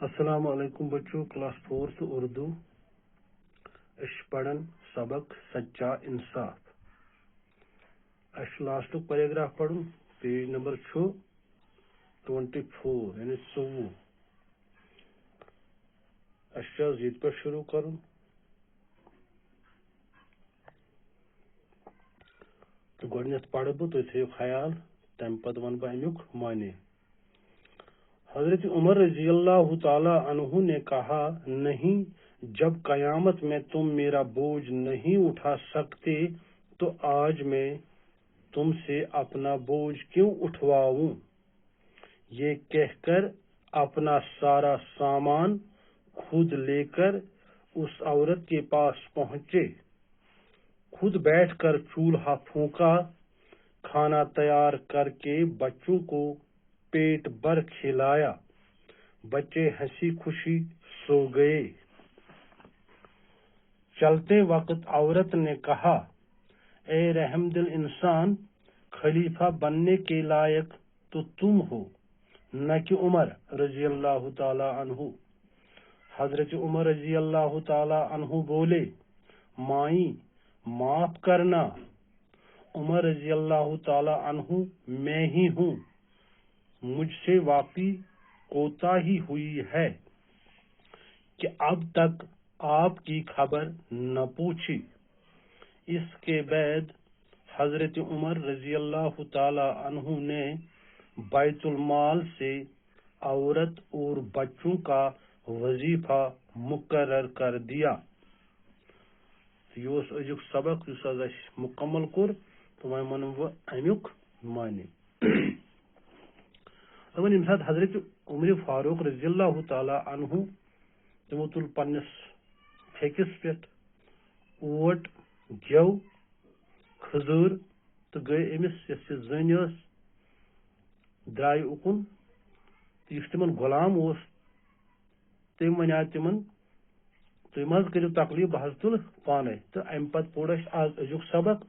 السلام علیکم بچوں، کلاس 4 اردو پڑھن سبق سچا انصاف. لاسٹ پیراگراف پڑھن پیج نمبر 24 یعنی 24. یہ پہ شروع کرن. تو گۄڈنیتھ پڑھ بہ تُہۍ تھٲیِو خیال، تمہِ پتہٕ ون بہ امیُک معنی. حضرت عمر رضی اللہ تعالی عنہ نے کہا، نہیں، جب قیامت میں تم میرا بوجھ نہیں اٹھا سکتے تو آج میں تم سے اپنا بوجھ کیوں اٹھواؤں؟ یہ کہہ کر اپنا سارا سامان خود لے کر اس عورت کے پاس پہنچے، خود بیٹھ کر چولہا پھونکا، کھانا تیار کر کے بچوں کو پیٹ بھر کھلایا، بچے ہنسی خوشی سو گئے. چلتے وقت عورت نے کہا، اے رحم دل انسان، خلیفہ بننے کے لائق تو تم ہو، نہ کہ عمر رضی اللہ تعالی عنہ. حضرت عمر رضی اللہ تعالی عنہ بولے، مائیں معاف کرنا. عمر رضی اللہ تعالی عنہ، میں ہی ہوں، مجھ سے واقعی کوتاہی ہوئی ہے کہ اب تک آپ کی خبر نہ پوچھی. اس کے بعد حضرت عمر رضی اللہ تعالی عنہ نے بیت المال سے عورت اور بچوں کا وظیفہ مقرر کر دیا. یہ ازیک سبق مکمل کور تو وۄنۍ ونہٕ بہٕ امیُک معنی. دپان ییٚمہِ ساتہٕ حضرت عمر فاروق رضی اللہ تعالی عنہ تمو تُل پننس پھیکس پٮ۪ٹھ اوٹ، گٮ۪و، کھٔزٕر تہٕ گٔے أمِس یۄس یہِ زٔنۍ ٲس درٛایہِ اُکُن تہٕ یُس تِمن غلام اوس تٔمۍ وَنیٛاو تِمن، تُہۍ مہ حظ کٔرِو تکلیٖف، بہٕ حظ تُلہٕ پانے. تہٕ امہِ پتہٕ پوٚر اَسہِ آز أزیُک سبق.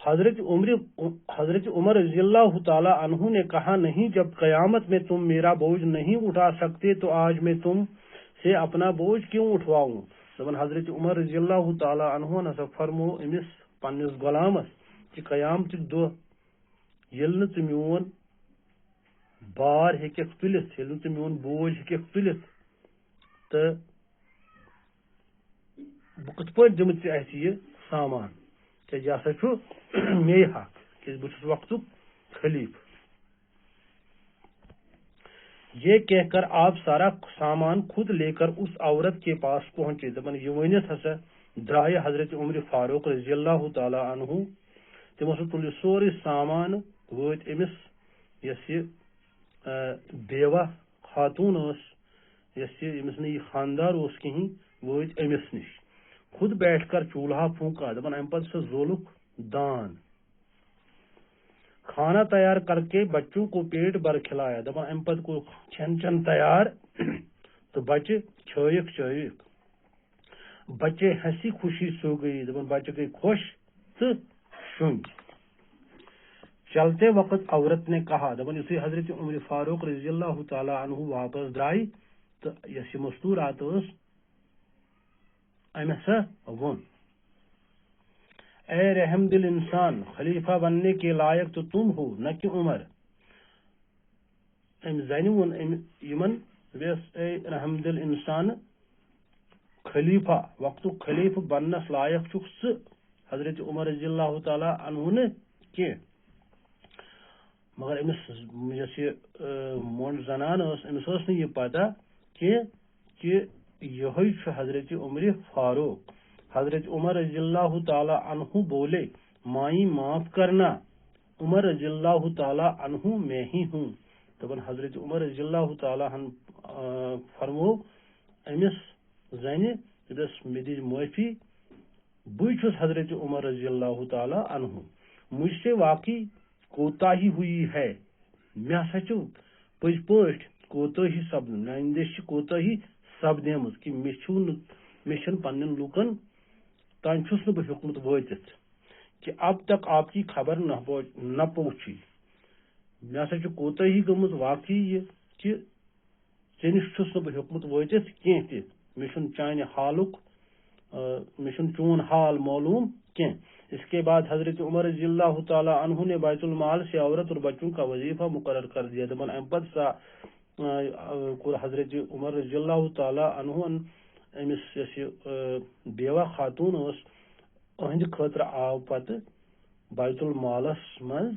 حضرت عمر رضی اللہ تعالی عنہ نے کہا، نہیں، جب قیامت میں تم میرا بوجھ نہیں اٹھا سکتے تو آج میں تم سے اپنا بوجھ کیوں اٹھواؤں. دپان حضرت عمر رضی اللہ تعالی عنہ ہسا فرمو امس پننس غلامس کہ قیامتک دۄہ ییٚلہِ نہٕ ژٕ میون بار ہیٚککھ تُلِتھ، ییٚلہِ نہٕ ژٕ میون بوجھ ہیٚککھ تُلِتھ، تہٕ بہٕ کِتھ پٲٹھۍ دِمہٕ ژےٚ اَسہِ یہِ سامان، کیٛازِ یہِ ہسا چھُ مے حق، کیٛازِ بہٕ چھُس وقتُک خلیفہ. یہ کہہ کر آپ سارا سامان خود لے کر اس عورت کے پاس پہنچے. دپان یہ ؤنِتھ ہسا درٛایہِ حضرت عمر فاروق رضی اللہ تعالی عنہ، تِمو ہسا تُل یہِ سورُے سامان، وٲتۍ أمِس یۄس یہِ بیوا خاتوٗن ٲس، یۄس ییٚمِس نہٕ یہِ خاندار اوس کِہیٖنۍ، وٲتۍ أمِس نِش. خود بیٹھ کر چولہا پھونکا. دپان امہِ پتہٕ سا زولُکھ دان. کھانا تیار کر کے بچوں کو پیٹ بھر کھلایا. دپان امہِ پتہٕ کوٚر کھٮ۪ن چٮ۪ن تیار تہٕ بچہِ کھیٲیِکھ چٲیِکھ. بچے ہنسی خوشی سو گئی. دپان بچہِ گٔے خۄش تہٕ شۄنٛگۍ. چلتے وقت عورت نے کہا. دپان یُتھُے حضرت عمر فاروق رضی اللہ تعالی عنہ واپس درٛاے تہٕ یۄس یہِ مستوٗرات ٲس أمۍ ہسا ووٚن، اے رحم دل انسان، خلیفہ بننے کے لائق تو تم ہو، نہ کہ عمر. أمۍ زنہِ ووٚن یِمن، اے رحم دل انسان، خلیفہ، وقتُک خلیفہ بننس لائق چھُکھ ژٕ، حضرت عمر رضی اللہ تعالیٰ عنہ نہٕ کینٛہہ. مگر أمِس یۄس یہِ مۄنڈ زنان ٲس، أمِس ٲس نہٕ یہِ پتہ کینٛہہ کہ یِہوے چھُ حضرت عمر فاروق. حضرت عمر رضی اللہ تعالی عنہ بولے، مائیں معاف کرنا. عمر رضی اللہ تعالی عنہ، میں ہی ہوں. دپان حضرت عمر رضی اللہ تعالی عنہ فرمو امس زنہِ، دپس مےٚ دِژ معٲفی، بٕے چھُس حضرت عمر رضی اللہ تعالی عنہ، مجھ سے واقعی کوتاہی ہوئی ہے. مےٚ ہسا چھُ پٔزۍ پٲٹھۍ کوتٲہی سپدٕمٕژ، میانہِ دٔسۍ چھِ کوتٲہی سپدیمٕژ کہ مےٚ چھُنہٕ پننٮ۪ن لُکن تانۍ چھُس نہٕ بہٕ ہیوٚکمُت وٲتِتھ کہ اب تک آپ کی خبر نہ پہنچی. مے ہسا کوتاہی گٔمٕژ واقعی یہ کہ ژےٚ نِش چھُس نہٕ بہٕ ہیوٚکمُت وٲتِتھ کینٛہہ تہِ مےٚ چھُنہٕ چانہِ حالُک مےٚ چھُنہٕ چون حال معلوم کینٛہہ. اس کے بعد حضرت عمر رضی اللہ تعالیٰ عنہ نے بیت المال سے عورت اور بچوں کا وظیفہ مقرر کر دیا. دپان امہِ پتہٕ سا کوٚر حضرت عمر رضی اللہ تعالیٰ عنہ أمِس یۄس یہِ بیوا خاتوٗن ٲس أہنٛدِ خٲطرٕ آو پتہٕ بیت المالس منٛز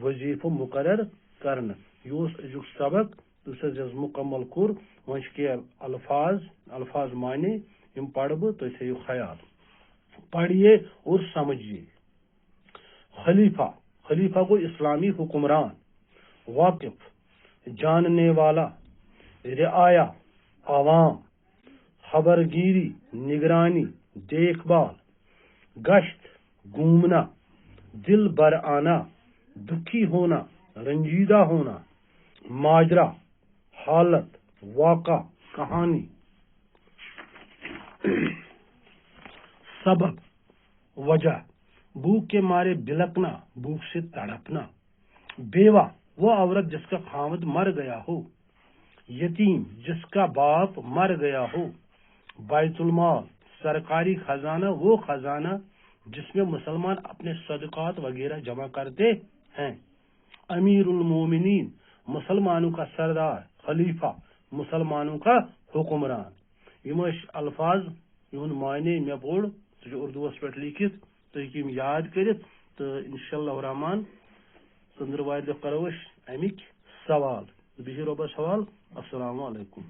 وظیفہٕ مقرر کرنہٕ. یہِ اوس أزیُک سبق یُس اَسہِ مکمل کوٚر. وۄنۍ چھِ کینٛہہ الفاظ معنی یِم پرٕ بہٕ تُہۍ تھٲیِو خیال. پڑھیے اور سمجھیے. خلیفہ کو اسلامی حکمران، واقف، جاننے والا، رعایا، عوام، خبرگیری، نگرانی، دیکھ بھال، گشت، گھومنا، دل بر آنا، دکھی ہونا، رنجیدہ ہونا، ماجرا، حالت، واقع، کہانی. سبب، وجہ، بھوک کے مارے بلکنا، بھوک سے تڑپنا. بیوہ، وہ عورت جس کا خاوند مر گیا ہو. یتیم، جس کا باپ مر گیا ہو. بیت المال، سرکاری خزانہ، وہ خزانہ جس میں مسلمان اپنے صدقات وغیرہ جمع کرتے ہیں. امیر المومنین، مسلمانوں کا سردار. خلیفہ، مسلمانوں کا حکمران. یہ الفاظ یہند معنی مے پوٚر سُہ چھُ اردوس پٮ۪ٹھ لیکھِتھ تُہۍ ہیٚکِو یِم یاد کٔرِتھ تہٕ انشاء اللہ الرحمان ژٔندٕروارِ دۄہ کرو أسۍ اَمِکۍ سوال. بِہِو رۄبس حوال. السلام علیکم.